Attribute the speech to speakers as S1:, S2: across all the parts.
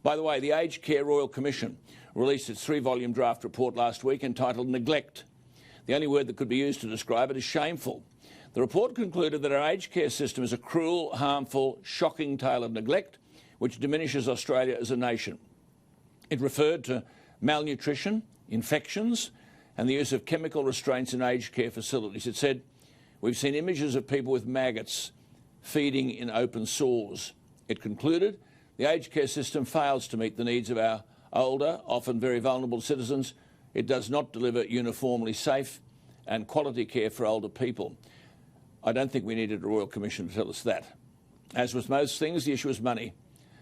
S1: By the way, the Aged Care Royal Commission released its 3-volume draft report last week entitled Neglect. The only word that could be used to describe it is shameful. The report concluded that our aged care system is a cruel, harmful, shocking tale of neglect which diminishes Australia as a nation. It referred to malnutrition, infections and the use of chemical restraints in aged care facilities. It said, "We've seen images of people with maggots feeding in open sores." It concluded, the aged care system fails to meet the needs of our older, often very vulnerable citizens. It does not deliver uniformly safe and quality care for older people. I don't think we needed a Royal Commission to tell us that. As with most things, the issue is money.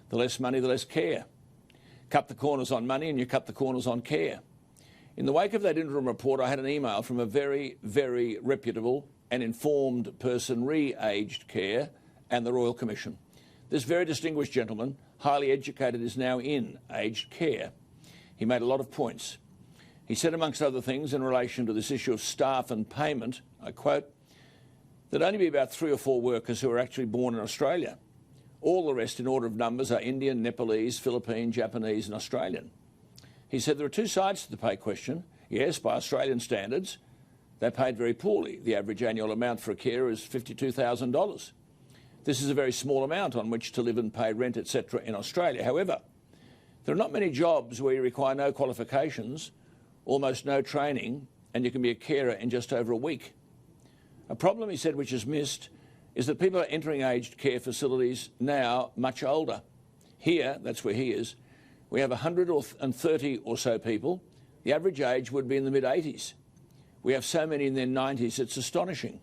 S1: The less money, the less care. Cut the corners on money and you cut the corners on care. In the wake of that interim report, I had an email from a very, very reputable and informed person re-aged care and the Royal Commission. This very distinguished gentleman, highly educated, is now in aged care. He made a lot of points. He said, amongst other things, in relation to this issue of staff and payment, I quote, "There'd only be about 3 or 4 workers who are actually born in Australia. All the rest in order of numbers are Indian, Nepalese, Philippine, Japanese and Australian." He said there are 2 sides to the pay question. Yes, by Australian standards, they're paid very poorly. The average annual amount for a carer is $52,000. This is a very small amount on which to live and pay rent, etc. in Australia. However, there are not many jobs where you require no qualifications, almost no training, and you can be a carer in just over a week. A problem, he said, which is missed, is that people are entering aged care facilities now much older. Here, that's where he is, we have 130 or so people. The average age would be in the mid-80s. We have so many in their 90s, it's astonishing.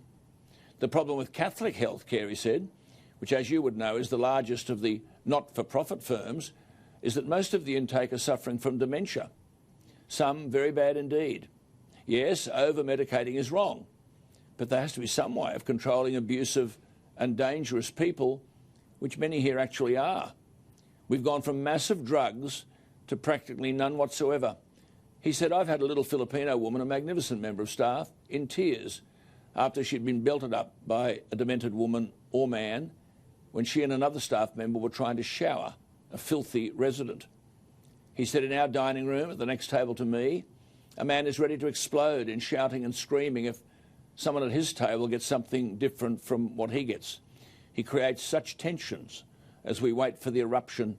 S1: The problem with Catholic health care, he said, which as you would know is the largest of the not-for-profit firms, is that most of the intake are suffering from dementia. Some very bad indeed. Yes, over-medicating is wrong, but there has to be some way of controlling abusive and dangerous people, which many here actually are. We've gone from massive drugs to practically none whatsoever. He said, I've had a little Filipino woman, a magnificent member of staff, in tears after she'd been belted up by a demented woman or man when she and another staff member were trying to shower a filthy resident. He said, in our dining room at the next table to me, a man is ready to explode in shouting and screaming if someone at his table gets something different from what he gets. He creates such tensions as we wait for the eruption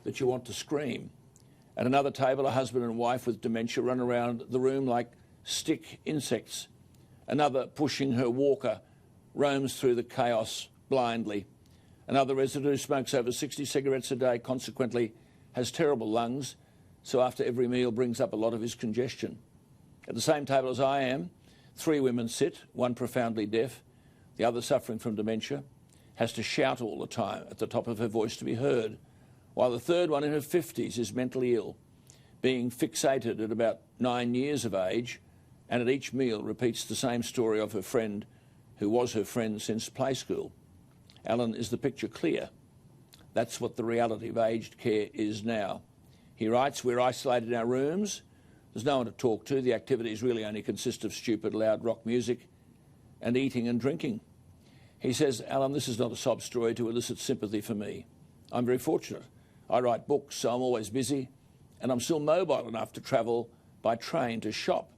S1: that you want to scream. At another table, a husband and wife with dementia run around the room like stick insects. Another, pushing her walker, roams through the chaos blindly. Another resident who smokes over 60 cigarettes a day consequently has terrible lungs, so after every meal brings up a lot of his congestion. At the same table as I am, 3 women sit, one profoundly deaf, the other suffering from dementia, has to shout all the time at the top of her voice to be heard, while the third one in her 50s is mentally ill, being fixated at about 9 years of age, and at each meal repeats the same story of her friend who was her friend since play school. Alan, is the picture clear? That's what the reality of aged care is now. He writes, we're isolated in our rooms. There's no one to talk to. The activities really only consist of stupid, loud rock music and eating and drinking. He says, Alan, this is not a sob story to elicit sympathy for me. I'm very fortunate. I write books, so I'm always busy, and I'm still mobile enough to travel by train to shop.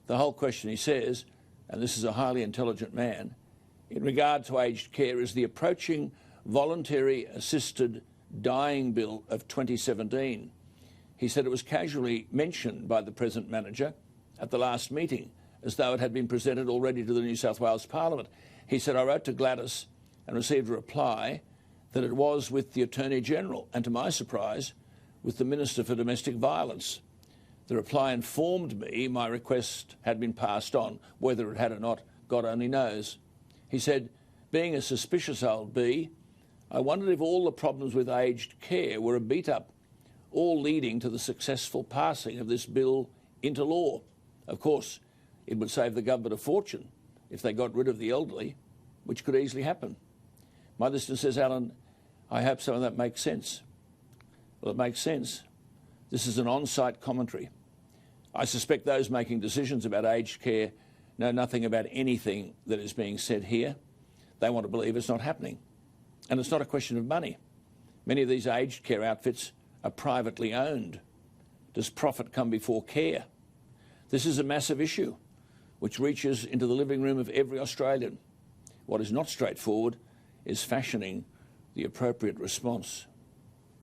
S1: The whole question, he says, and this is a highly intelligent man, in regard to aged care is the approaching voluntary assisted dying bill of 2017. He said it was casually mentioned by the present manager at the last meeting, as though it had been presented already to the New South Wales Parliament. He said, I wrote to Gladys and received a reply that it was with the Attorney-General and, to my surprise, with the Minister for Domestic Violence. The reply informed me my request had been passed on. Whether it had or not, God only knows. He said, being a suspicious old bee, I wondered if all the problems with aged care were a beat-up, all leading to the successful passing of this bill into law. Of course, it would save the government a fortune if they got rid of the elderly, which could easily happen. My listener says, Alan, I hope some of that makes sense. Well, it makes sense. This is an on-site commentary. I suspect those making decisions about aged care know nothing about anything that is being said here. They want to believe it's not happening. And it's not a question of money. Many of these aged care outfits are privately owned? Does profit come before care? This is a massive issue which reaches into the living room of every Australian. What is not straightforward is fashioning the appropriate response.